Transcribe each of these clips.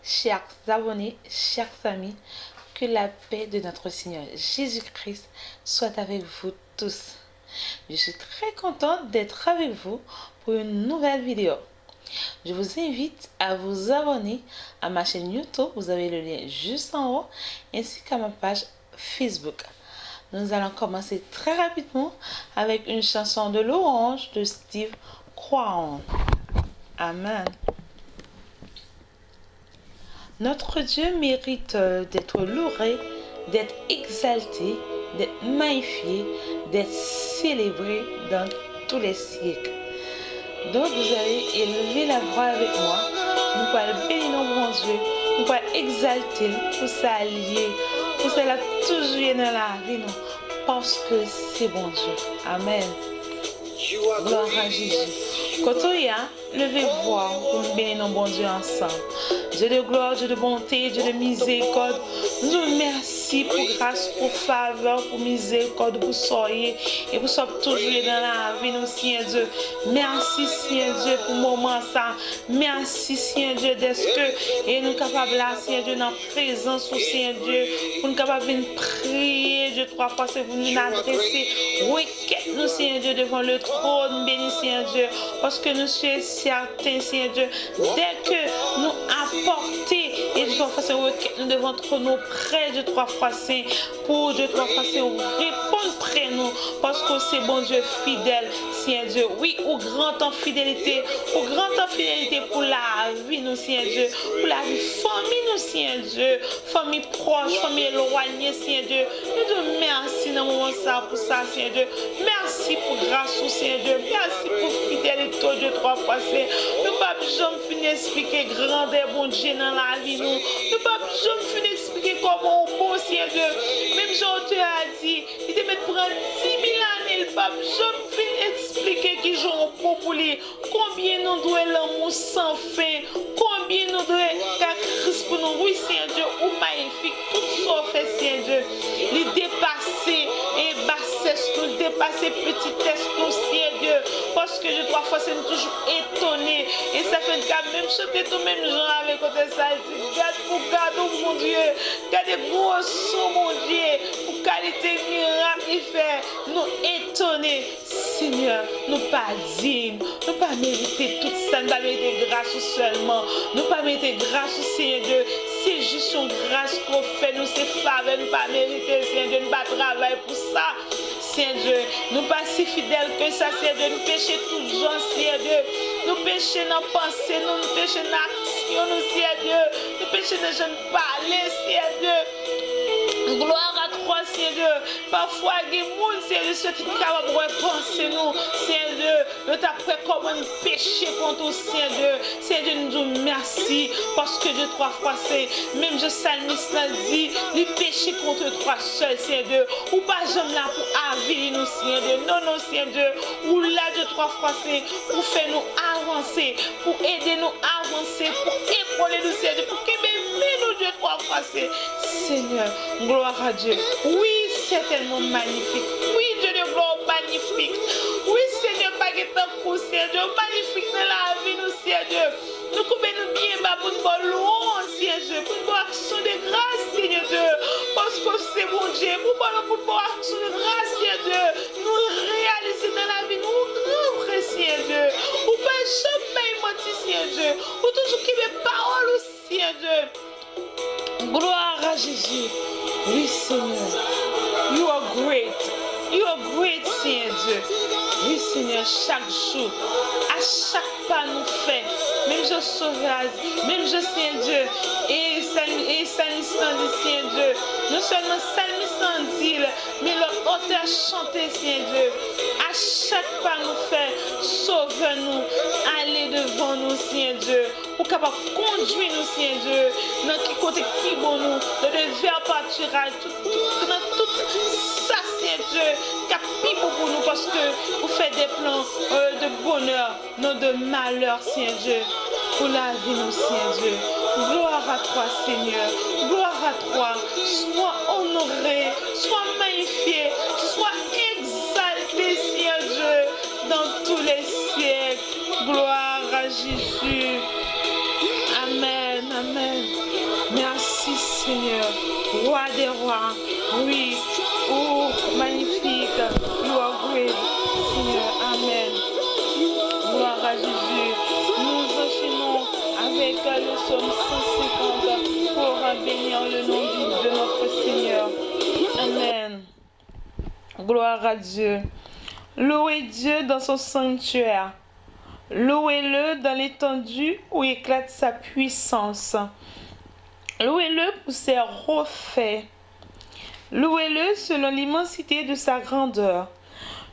chers abonnés, chers amis, que la paix de notre Seigneur Jésus-Christ soit avec vous tous. Je suis très contente d'être avec vous pour une nouvelle vidéo. Je vous invite à vous abonner à ma chaîne YouTube, vous avez le lien juste en haut, ainsi qu'à ma page Facebook. Nous allons commencer très rapidement avec une chanson de louange de Steve Croix. Amen. Notre Dieu mérite d'être loué, d'être exalté, d'être magnifié, d'être célébré dans tous les siècles. Donc vous allez élever la voix avec moi. Nous allons bénir notre bon Dieu. Nous allons exalter pour ça lié, pour ça toujours dans la vie, non? Parce que c'est bon Dieu. Amen. Gloire à Jésus. Quand on y a, levez-voix pour nous bénir nos bon Dieu ensemble. Dieu de gloire, Dieu de bonté, Dieu de miséricorde, nous vous remercions pour grâce, pour faveur, pour miséricorde, pour soyez et pour sommes toujours dans la vie, nous, Seigneur Dieu. Merci, Seigneur Dieu, pour le moment ça. Merci, Seigneur Dieu, d'être que et nous capables là, Seigneur Dieu, dans la présence, Seigneur Dieu, pour nous capables de prier, Dieu, 3 fois, c'est vous nous adresser. Requête nous, Seigneur Dieu, devant le trône, béni, Seigneur Dieu, parce que nous sommes certains, Seigneur Dieu, dès que nous apporter et de 3 fois, c'est requête nous devant nous près de 3 fois, Saint, pour Dieu, 3 fois, c'est répondre près nous, parce que c'est bon Dieu fidèle, Seigneur Dieu. Oui, au grand en fidélité, pour la vie, nous, Seigneur Dieu, pour la vie, famille, nous, Seigneur Dieu, famille proche, famille éloignée, Seigneur Dieu. Nous te merci dans le moment ça, pour ça, Seigneur Dieu. Merci pour grâce, Seigneur Dieu. Merci pour fidélité, Dieu, 3 fois, Saint. Nous ne pouvons jamais finir d'expliquer grand et bon Dieu dans la vie, nous. Nous ne pouvons jamais finir d'expliquer comment on bon, Seigneur Dieu. Même Jean te a dit, il te met prendre 10 000 années, le pape, jamais finir d'expliquer qui joue bon pour lui. Combien nous devons l'amour sans fin, combien nous devons car Christ pour nous, oui, Seigneur Dieu, ou magnifique, tout ça fait, Seigneur Dieu, les dépasser et bassesse, nous dépasser petitesse, nous, Seigneur Dieu, parce que je 3 fois, c'est toujours étonné, et ça fait que même chanter tout même gens avec côté ça, garde pour garde, mon Dieu, garde gros son, mon Dieu, pour qualité miracle, il fait, nous étonner, Seigneur, nous pas dignes, nous pas mériter tout ça, nous pas mériter grâce seulement, nous pas mériter grâce au Seigneur Dieu, c'est juste une grâce qu'on fait, nous c'est faveur, nous pas mériter, Seigneur Dieu, nous pas travailler pour ça, Seigneur Dieu, nous pas si fidèles que ça, Seigneur Dieu, nous péchons tout gens, Seigneur Dieu, nous péchons dans la pensée, nous péchons dans l'action, nous, Seigneur Dieu, nous péchons dans le parler, Seigneur Dieu. Gloire à toi, Seigneur Dieu. Parfois, il y a des gens, Seigneur Dieu, ceux qui sont capables de penser, nous, Seigneur Dieu, de t'apprendre comment nous pécher contre nous, Seigneur Dieu. Seigneur Dieu, nous disons merci, parce que Dieu, 3 fois, c'est, même je salmiste l'a dit, les péchés contre toi seul, Seigneur Dieu. Ou pas jamais là pour aviler nous, Seigneur Dieu. Non, non, Seigneur Dieu. Ou là, Dieu, 3 fois, c'est pour faire nous avancer, pour aider nous à avancer, pour épauler nous, Seigneur Dieu, pour que nous, Dieu, 3 fois, c'est, Seigneur, gloire à Dieu. Oui, c'est tellement magnifique. Oui, Dieu de gloire, magnifique. Oui, Seigneur, pas que tant pour Seigneur Dieu, magnifique dans la vie, nous, Seigneur Dieu. Nous coupons nous bien bas pour nous voir louange, Seigneur Dieu, pour nous voir action de grâce, Seigneur Dieu. Parce que c'est mon Dieu, pour nous voir action de grâce, Seigneur Dieu. Nous réaliser dans la vie, nous grand vrai, Seigneur Dieu. Ou pas jamais mentir, Seigneur Dieu. Ou toujours qu'il y ait parole, Seigneur Dieu. Gloire à Jésus. Oui, Seigneur. You are great. You are great, Seigneur Dieu. Oui, Seigneur, chaque jour, à chaque pas nous fait, même je sauvage, même je, Seigneur Dieu, et salmiste dit, Seigneur Dieu, non seulement salmiste dit, mais l'auteur chanté, Seigneur Dieu, à chaque pas nous fait, sauve-nous, allez devant nous, Seigneur Dieu, pour capable conduire nous, Seigneur Dieu, dans qui côté qui bon nous, dans le verre pâturage, dans tout ça, Seigneur Dieu, qui pour nous, parce que vous faites des plans de bonheur, non de malheur, Seigneur Dieu, pour la vie, nous, Seigneur Dieu. Gloire à toi, Seigneur, gloire à toi, sois honoré, sois magnifié, sois exalté, Seigneur Dieu, dans tous les siècles. Gloire à Jésus. Amen, amen. Merci Seigneur, roi des rois. Oui, oh magnifique, you are great, Seigneur. Amen. Gloire à Jésus. Nous enchaînons avec le psaume 150 pour bénir le nom de notre Seigneur. Amen. Gloire à Dieu. Louez Dieu dans son sanctuaire. Louez-le dans l'étendue où éclate sa puissance. Louez-le pour ses refaits. Louez-le selon l'immensité de sa grandeur.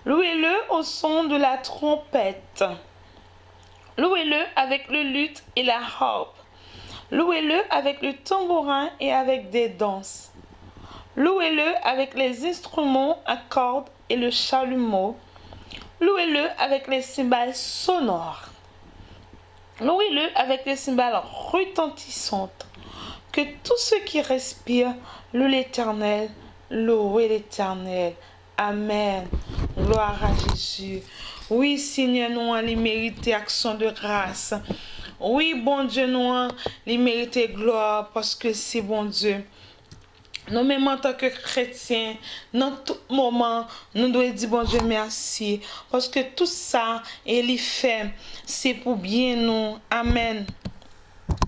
Louez-le au son de la trompette. Louez-le avec le luth et la harpe. Louez-le avec le tambourin et avec des danses. Louez-le avec les instruments à cordes et le chalumeau. Louez-le avec les cymbales sonores. Louez-le avec les cymbales retentissantes. Que tous ceux qui respirent louent l'Éternel. Louez l'Éternel. Amen. Gloire à Jésus. Oui, Seigneur, nous les mériter action de grâce. Oui, bon Dieu, nous les mériter gloire parce que c'est bon Dieu. Nous-mêmes en tant que chrétiens, dans tout moment, nous devons dire bon Dieu merci. Parce que tout ça, il fait, c'est pour bien nous. Amen.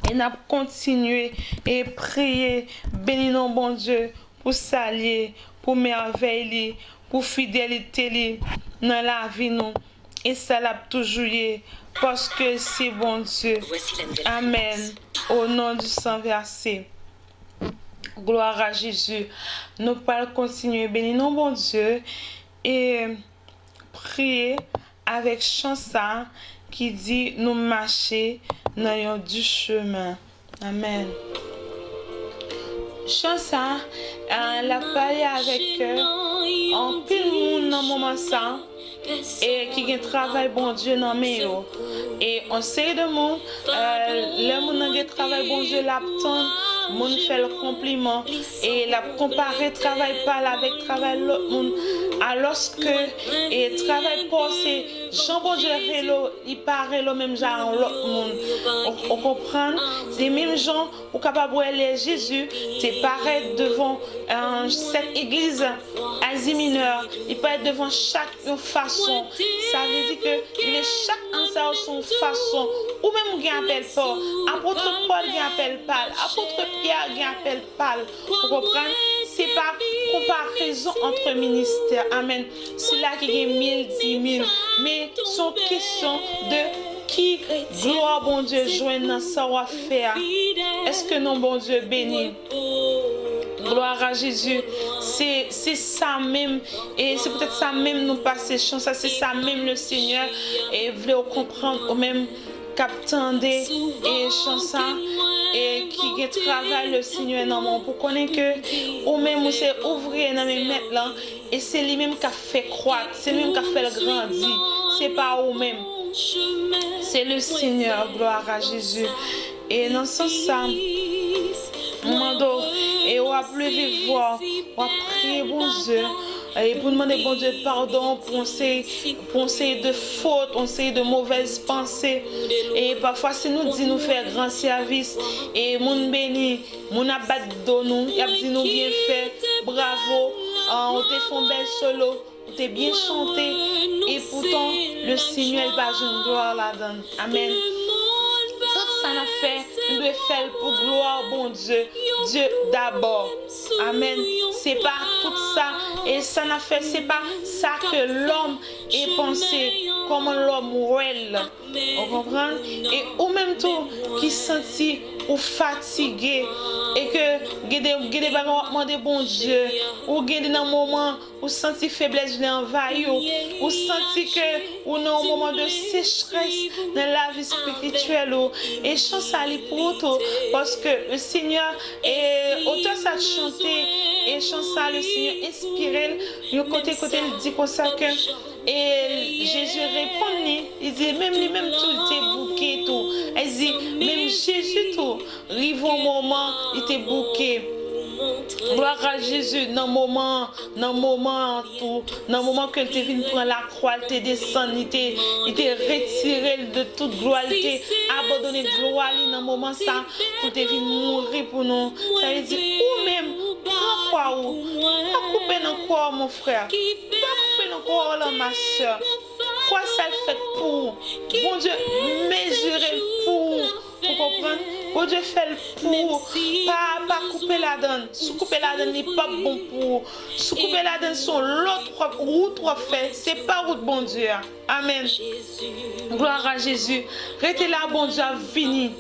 Et nous continuer et prier, bénir nos bon Dieu pour saluer, pour merveille, pour fidélité dans la vie nous. Et ça l'a toujours parce que c'est bon Dieu. Amen. Au nom du Saint versé. Gloire à Jésus. Nous allons continuer bénir nos bon Dieu et prier avec chanson qui dit nous marcher dans du chemin. Amen. Chanson, la parlé avec en pile monde dans moment ça et qui a travail bon Dieu dans mes et on sait de monde le monde qui travail bon Dieu l'attend moun fait le compliment et la comparer travail pas avec travail l'autre monde alors que et travail passé Jean bon Dieu il paraît le même genre l'autre monde on comprend les mêmes gens ou capable aller Jésus c'est pareil devant cette église Asie mineure il peut être devant chaque façon ça veut dire que il est chaque en son façon ou même qui appelle pas apôtre Paul qui appelle pas apôtre Pierre qui appelle pas vous comprenez c'est pas comparaison entre ministères amen c'est là qu'il y a 1000 10 000 mais sont question de qui gloire bon Dieu joindre dans ça va faire est-ce que non bon Dieu béni gloire à Jésus c'est ça même et c'est peut-être ça même nous passer chance ça c'est ça même le Seigneur et voulez comprendre au même captandé et chanson et qui travaille le Seigneur dans mon pour connaître que ou même où c'est ouvrier dans mes maîtres là et c'est lui même qui a fait croître c'est lui même qui a fait le grandir c'est pas ou même c'est le Seigneur gloire à Jésus et dans ce sens mando et on va lever voix on va prier bon Dieu et pour demander bon Dieu pardon pour penser de fautes, on sait de mauvaises pensées et parfois si nous dit nous faire grand service et moun béni, moun abat do nous, y a dit nous bien fait, bravo, on te font belle solo, on te bien chanté et pourtant le Seigneur va une gloire là-dedans. Amen. Tout ça n'a fait, nous devons faire pour gloire bon Dieu, Dieu d'abord. Amen. C'est pas tout ça et ça n'a fait, c'est pas ça que l'homme est pensé comme l'homme ouel. On comprend? Et ou même tout qui sentit ou fatigué et que gade bagarre demander bon Dieu ou gade dans moment ou senti faiblesse l'envahit ou senti que ou dans un moment de sécheresse dans la vie spirituelle et chance à lui pour tout parce que le Seigneur est autant ça chanter et chance à le Seigneur inspiré le côté il dit comme ça que et Jésus répond il dit même lui-même tout était bouqué tout elle dit même Jésus tout arrive au moment il était bouqué Gloire à Jésus, dans le moment tout, dans le moment que tu es venu prendre la croix, tu es descendu, il t'est retiré de toute gloire, il t'est abandonné de gloire dans le moment ça, pour te venir mourir pour nous. Ça veut dire, ou même, prends quoi ou, pas couper dans quoi mon frère, pas couper dans quoi ma soeur. Quoi ça fait pour? Bon Dieu, mesurer pour comprendre. Bon Dieu fait pour pas couper la donne. Sous couper la donne n'est pas bon pour. Sous couper la donne sur l'autre route fait. C'est pas route bon Dieu. Amen. Gloire à Jésus. Restez là bon Dieu, vini.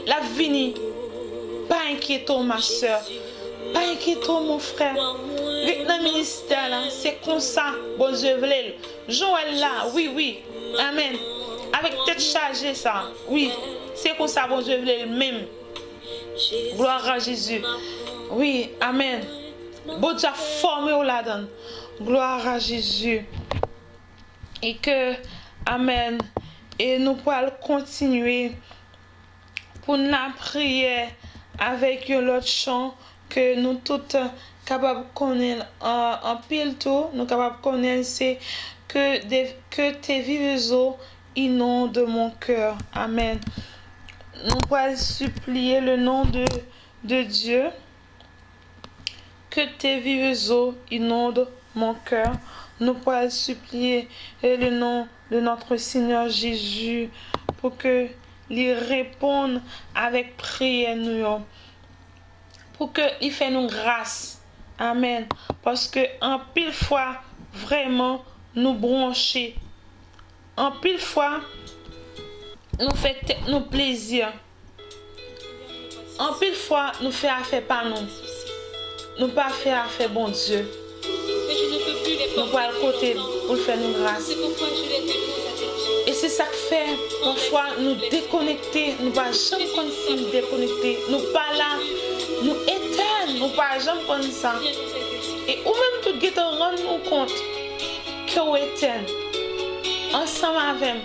La vini. Pas inquiétons ma soeur. Pas inquiétons mon frère. Dans le ministère là, c'est comme ça. Bon Dieu voulait. Joël là, oui. Amen. Avec tête chargée ça. Oui. C'est comme ça, bon Dieu voulait même. Gloire à Jésus. Oui, amen. Bon Dieu a formé au la-dedans. Gloire à Jésus. Et que, amen. Et nous pourrons continuer pour la prière avec l'autre chant que nous toutes capables de connaître en pile tout. Nous capables de connaître, c'est que tes vives eaux inondent mon cœur. Amen. Nous pourrons supplier le nom de Dieu. Que tes vives eaux inondent mon cœur. Nous pourrons supplier le nom de notre Seigneur Jésus pour que il réponde avec prière nous. Pour que il fait nous grâce. Amen. Parce que en pile fois vraiment nous brancher. En pile fois nous fait nous plaisir. En pile fois nous fait affaire par nous. Nous pas faire affaire bon Dieu. Nous pas le côté pour faire nous grâce. Et c'est ça que fait parfois nous déconnecter, nous pas jamais comme si nous déconnecter, nous pas là, nous éteindre, nous pas jamais comme ça. Et ou même tout guette rendre nous compte que nous éteindre ensemble avec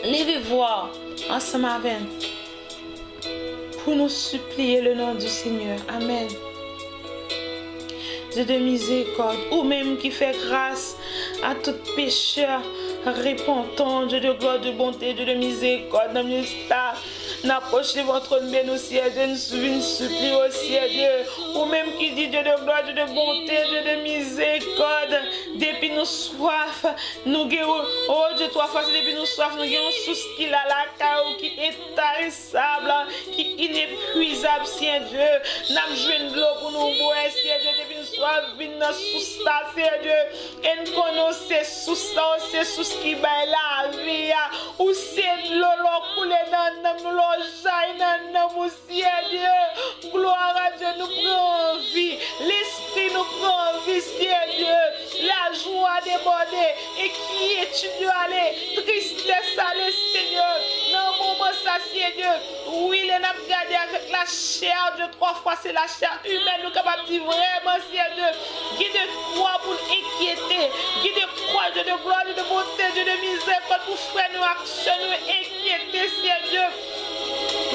levez voir ensemble avec pour nous supplier le nom du Seigneur. Amen. Dieu de miséricorde, ou même qui fait grâce à tout pécheur repentant, Dieu de gloire, de bonté, Dieu de miséricorde, dans le ministère, n'approchez votre bien au ciel, Dieu nous supplie au ciel, Dieu, ou même qui dit Dieu de gloire, Dieu de bonté, Dieu de miséricorde, depuis nous soif, nous guérons, oh Dieu, trois fois, depuis nous soif, nous guérons sous ce qu'il a la caille, qui est tarissable, qui est inépuisable, Seigneur Dieu, n'a joué de l'eau pour nous boire, Seigneur Dieu, depuis nous soif, venons sous ça, Seigneur Dieu, et nous connaissons sous ça, c'est sous ce qui va la vie, ou c'est de l'eau couler dans nous, l'ojaille dans nous, Seigneur Dieu, gloire à Dieu, nous prenons vie, l'esprit nous prend vie, Seigneur Dieu, la joie débordée, et qui est tu dois aller, tristesse aller, Seigneur, dans le moment ça, Seigneur Dieu, oui, les n'a regardé avec la chair, Dieu, trois fois, c'est la chair humaine, nous capables de dire vraiment, Seigneur Dieu, guide croix pour nous inquiéter, guide croix, Dieu de gloire, Dieu de bonté, Dieu de miséricorde, pour faire nous actions, nous inquiéter, Seigneur Dieu.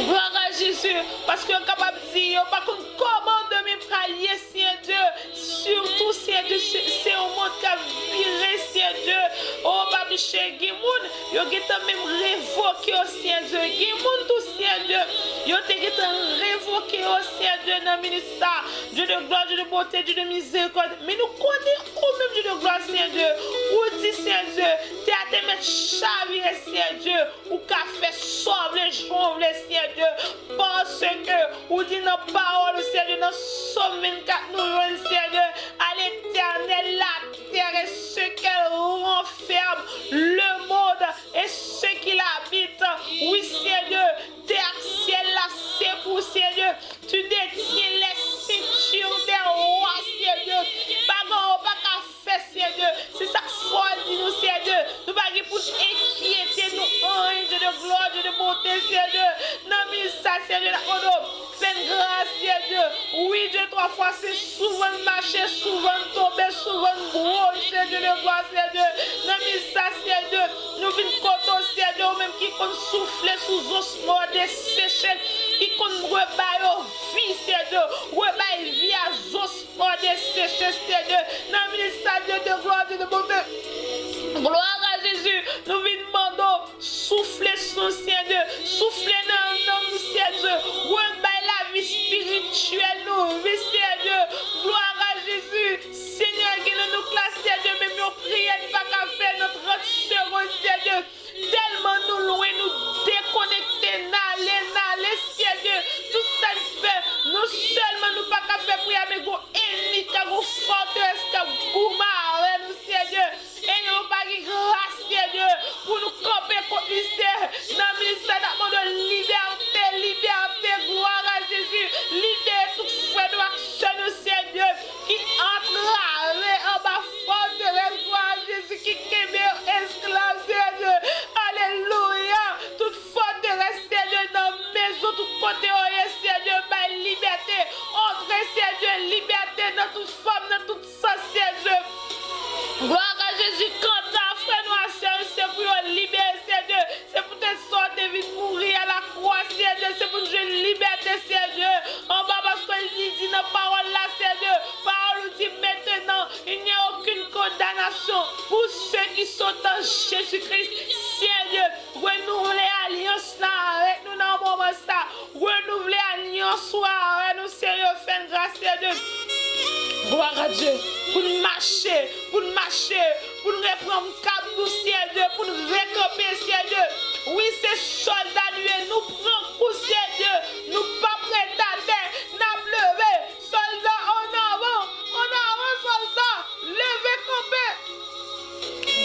Gloire à Jésus, parce qu'on est capable de dire, par contre, comment de me prier, Seigneur Dieu, surtout, Seigneur Dieu, c'est au monde qui a viré, Seigneur Dieu, oh, Babiché, Gimoun, yo ont même révoqué au Seigneur Dieu, Gimoun, tout Seigneur Dieu, yo ont révoqué au Seigneur Dieu dans le ministère, Dieu de gloire, Dieu de beauté, Dieu de miséricorde, mais nous connaissons au même Dieu de gloire, Seigneur Dieu, ou dit, Seigneur Dieu, tu as te mettre chavier, Seigneur Dieu, ou qu'a fait sauver les gens, Seigneur Dieu, parce que, ou dit nos paroles, Seigneur Dieu, dans Somme 24, nous rendons, Seigneur Dieu, à l'éternel, la terre et ce qu'elle renferme, le monde et ce qui l'habite. Oui, Seigneur Dieu, terre, ciel, là, c'est pour, Seigneur Dieu, tu détiens les ceintures des rois, Seigneur Dieu, pas qu'à faire, Seigneur Dieu, c'est ça que faut dire nous, Seigneur Dieu, nous pas pour inquiéter nous, ange de gloire, de beauté, Seigneur Dieu, non, mais ça, Seigneur Dieu, fais grâce, Seigneur Dieu, oui, Dieu, trois fois, c'est souvent marcher, souvent tomber, souvent brocher, Dieu de gloire, Seigneur Dieu, non, mais ça, Seigneur Dieu, nous venons contre, Seigneur Dieu, même qui peut souffler sous os morts, dessécher, qui compte rebailler vie, Seigneur Dieu, rebailler vie à Zos, de sécher, Seigneur Dieu, dans le ministère de gloire de bonté. Gloire à Jésus, nous venons demander, souffler sur nous, Seigneur Dieu, souffler dans nous, Seigneur Dieu, rebailler la vie spirituelle, nous, vie, Seigneur Dieu, gloire à Jésus, Seigneur, qui nous classe, Seigneur Dieu, même nos prières, pas qu'à faire notre seconde, Seigneur Dieu, tellement nous loin, nous déconnecter, n'aller, Seigneur Dieu, tout ça nous fait, nous seulement nous pas qu'à faire prière, mais go ennemi, go forteresse, go gouma, nous, Seigneur Dieu, et nous pas qui grâce, Seigneur Dieu, pour nous camper contre l'histoire, dans le ministère de liberté, gloire à Jésus, libérer tout frère de action, Seigneur Dieu, qui entre en bas forteresse, gloire à Jésus, qui quémère esclave, Seigneur Dieu, alléluia, toute forteresse, Seigneur Dieu, dans la maison, tout côté, Seigneur Dieu, par liberté, entrez, Seigneur Dieu, liberté dans toute femme, dans toute Seigneur Dieu. Gloire à Jésus, quand ta frère nous c'est pour libérer, Seigneur Dieu, c'est pour te sortir, vite mourir à la croix, Seigneur Dieu, c'est pour nous jouer liberté, Seigneur Dieu. En bas, parce qu'il dit dans la parole là, Seigneur Dieu, parole dit maintenant, il n'y a aucune condamnation pour ceux qui sont en Jésus-Christ, Seigneur Dieu. Renouveler l'alliance là avec nous dans le moment ça, renouveler l'alliance avec nous, Seigneur, fais grâce, Seigneur Dieu. Gloire à Dieu, pour nous marcher, pour nous reprendre cap nous, Seigneur Dieu, pour nous récompenser, Seigneur Dieu. Oui, ces soldats, nous prenons coup, Seigneur Dieu, nous pas prêts à terre, nous levé, soldats en avant, soldats, levez, campez.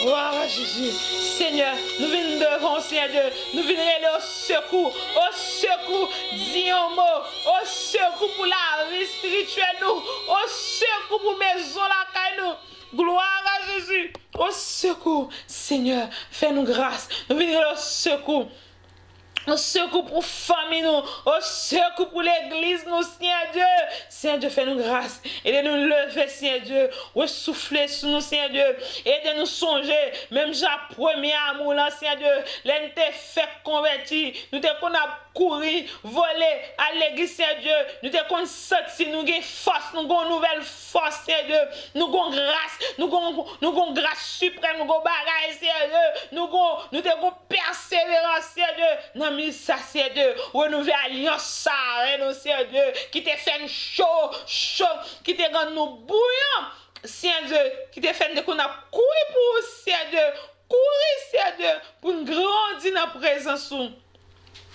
Gloire à Jésus, Seigneur, nous venons devant, Seigneur Dieu, nous venons aller au secours, dis un mot, au secours pour la vie spirituelle, nous, au secours pour maison la caille, nous. Gloire à Jésus, au secours, Seigneur, fais-nous grâce, nous venons au secours. Au secours pour famille, nous, au secours pour l'église, nous, Seigneur Dieu. Seigneur Dieu, fais-nous grâce. Aidez-nous lever, Seigneur Dieu. Souffler sur nous, Seigneur Dieu. Aidez-nous songer. Même j'ai premier amour, là, Seigneur Dieu. L'un t'est fait convertir. Nous t'es qu'on a couru, volé à l'église, Seigneur Dieu. Nous t'es qu'on sorti, nous avons force, nous avons nouvelle force, Seigneur Dieu. Nous avons grâce, nous avons grâce suprême, nous avons bagaille, Seigneur Dieu. Nous avons persévérance, Seigneur Dieu. Non, mais ça, Seigneur Dieu. Renouveler alliance, ça, nous, Seigneur Dieu. Qui t'a fait chaud, qui t'a rendu nous bouillant, Seigneur Dieu. Qui t'a fait qu'on a couru pour, Seigneur Dieu. Courir, Seigneur Dieu, pour nous grandir dans la présence.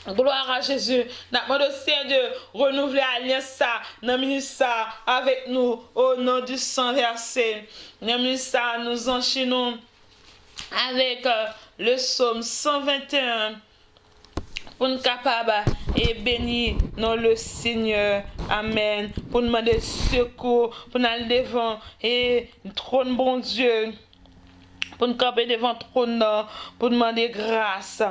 Gloire à Jésus. Nous Seigneur Dieu, renouveler l'alliance ça, dans le ministère avec nous, au nom du sang versé. Dans le ministère, nous enchaînons avec le psaume 121 pour nous capables et bénir dans le Seigneur. Amen. Pour nous demander secours, pour nous aller devant et trône bon Dieu. Pour nous camper devant le trône, pour demander grâce.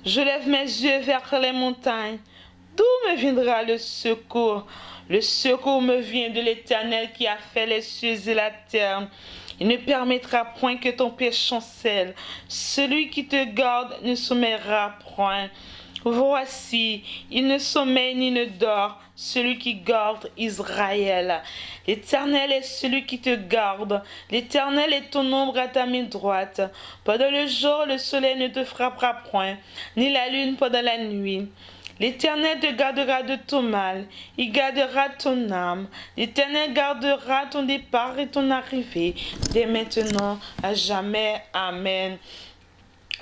Je lève mes yeux vers les montagnes. D'où me viendra le secours? Le secours me vient de l'Éternel qui a fait les cieux et la terre. Il ne permettra point que ton péché chancelle. Celui qui te garde ne sommeillera point. Voici, il ne sommeille ni ne dort, celui qui garde Israël. L'Éternel est celui qui te garde. L'Éternel est ton ombre à ta main droite. Pendant le jour, le soleil ne te frappera point, ni la lune pendant la nuit. L'Éternel te gardera de tout mal. Il gardera ton âme. L'Éternel gardera ton départ et ton arrivée, dès maintenant à jamais. Amen.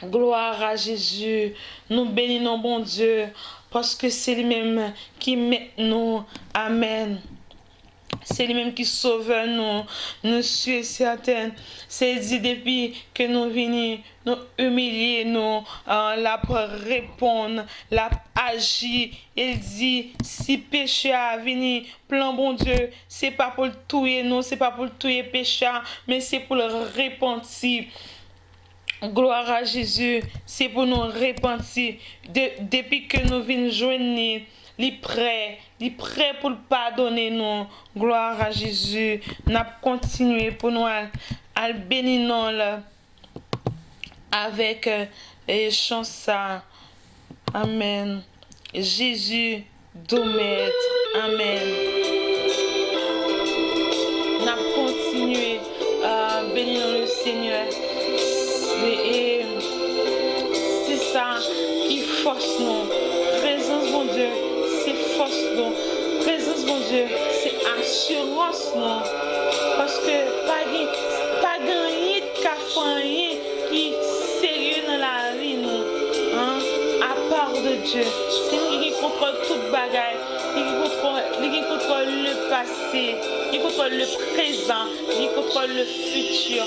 Gloire à Jésus. Nous bénissons bon Dieu, parce que c'est lui-même qui met nous. Amen. C'est lui-même qui sauve nous. Nous sommes certains. C'est dit depuis que nous venons, nous humilier, nous, la répondre, la agir. Il dit, si péché a venu, plan bon Dieu, c'est pas pour le tuer nous, c'est pas pour le tuer péché, mais c'est pour le repentir. Gloire à Jésus, c'est pour nous repentir. Depuis que nous venons joindre, il est prêt pour pardonner nous. Gloire à Jésus. Nous continué pour nous à bénir avec les chants. Amen. Jésus, doux maître. Amen. N'a continué à bénir le Seigneur. Et c'est ça qui force nous. Présence, mon Dieu, c'est force nous. Présence, mon Dieu, c'est assurance nous. Parce que pas gagner de café qui est sérieux dans la vie, nous. Hein? À part de Dieu. C'est nous qui contrôle toute bagaille. Qui contrôle le passé, qui contrôle le présent, qui contrôle le futur.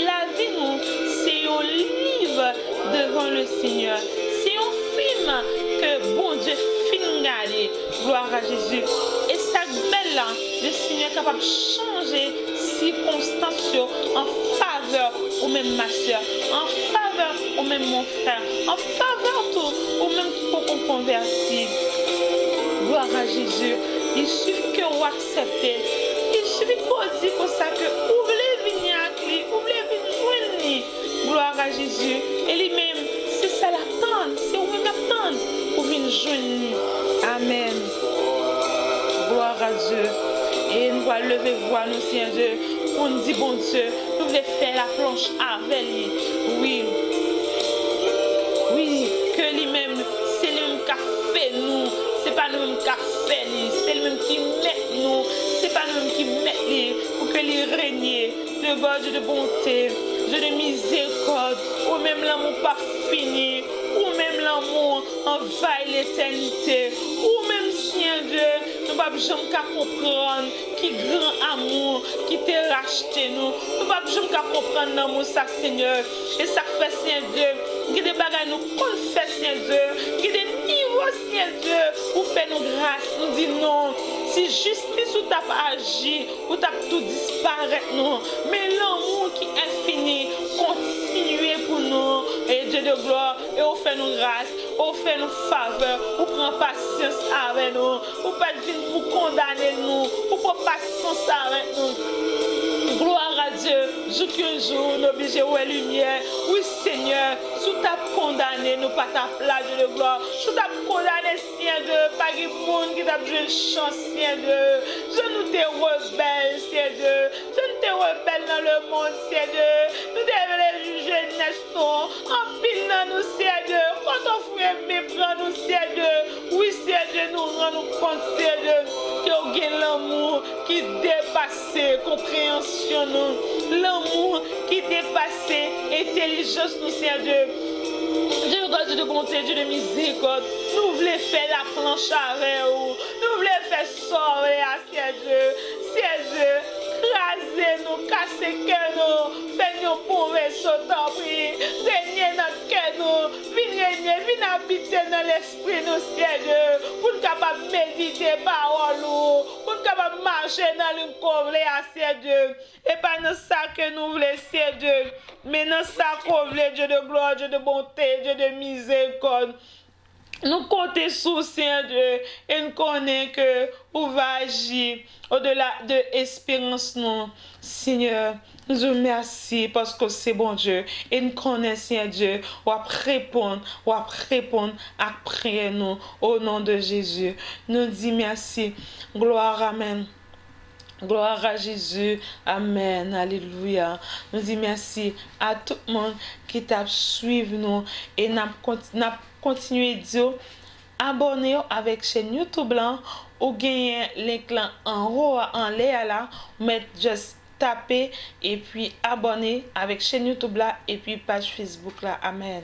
La vie, nous, c'est un livre devant le Seigneur. C'est un film que bon Dieu finit regarder. Gloire à Jésus. Et ça belle là, le Seigneur est capable de changer circonstances en faveur ou même ma soeur, en faveur ou même mon frère, en faveur tout ou même pour qu'on convertit. Gloire à Jésus. Il suffit que vous acceptez. Il suffit qu'on dise comme ça que vous voulez venir à lui, vous voulez venir joindre lui. Gloire à Jésus. Et lui-même, c'est ça l'attendre. C'est vous-même l'attendre pour venir joindre lui. Amen. Gloire à Dieu. Et nous allons lever voix, nous, Seigneur Dieu. On dit, bon Dieu, nous voulons faire la planche avec lui. Oui. Oui, que lui-même, c'est lui-même qui a fait nous. C'est pas nous-mêmes qui a fait lui. C'est lui-même qui met nous. C'est pas nous-mêmes qui met lui. Pour que lui règne. De God, Dieu de bonté, Dieu de miséricorde. Ou même l'amour pas fini. Ou même l'amour envahit l'éternité. Ou même, Seigneur Dieu, nous ne pouvons pas comprendre qui grand amour qui t'a racheté nous. Nous ne pouvons pas comprendre l'amour, ça, Seigneur. Et ça fait, Seigneur Dieu, qui des bagages nous confesse, Seigneur Dieu, qui des niveaux, Seigneur Dieu, pour faire nous grâce. Nous dit non. Si justice ou t'a agi, ou t'a tout disparaître, non. Mais l'amour qui est infini, continuez pour nous. Et Dieu de gloire, et on fait nous grâce, on fait nous faveur, on prend patience avec nous, on pas venir pour condamner nous, on prend patience avec nous. Gloire à Dieu, jour qu'un jour, nous obligés ouais lumière. Oui, Seigneur, sous ta condamné, nous pas ta place de gloire. Sous ta condamné, Seigneur Dieu, pas de monde qui t'a besoin de chance, Seigneur Dieu. Je nous t'es rebelle, Seigneur Dieu. Je nous t'es rebelle dans le monde, Seigneur Dieu. Nous devons juger jeunesse, non. En pile dans nous, Seigneur Dieu. Quand on frère méprend nous, Seigneur Dieu. Oui, Seigneur Dieu, nous rendons compte, Seigneur Dieu, que nous avons l'amour qui dépasse compréhension, nous. L'amour qui dépasse intelligence, nous, Seigneur Dieu. Dieu de bonté, Dieu de miséricorde. Nous voulons faire la planche avec vous. Nous voulons faire sauver à Seigneur Dieu. Seigneur Dieu, crasez-nous, cassez-nous, faites-nous pour sautant, prie. Régnez notre cœur, nous. Viens habiter dans l'esprit, nous, Seigneur Dieu. Pour nous capables de méditer parole, pour nous capables de marcher dans le couvre à Seigneur Dieu. Et pas dans ça que nous voulons, Seigneur Dieu. Mais dans ça qu'on veut, Dieu de gloire, Dieu de bonté, Dieu de miséricorde. Nous comptons sur Seigneur Dieu et nous connaissons que vous va agir au-delà de l'espérance, nous. Seigneur, nous vous remercions parce que c'est bon Dieu. Et nous connaissons, Seigneur Dieu, ou à répondre après nous au nom de Jésus. Nous disons merci. Gloire, amen. Gloire à Jésus. Amen. Alléluia. Nous disons merci à tout le monde qui t'a suivi nous et n'a continué à dire abonnez-vous avec chaîne YouTube là ou gagnez link là en haut en l'air là, mettre juste taper et puis abonner avec chaîne YouTube là et puis page Facebook là. Amen.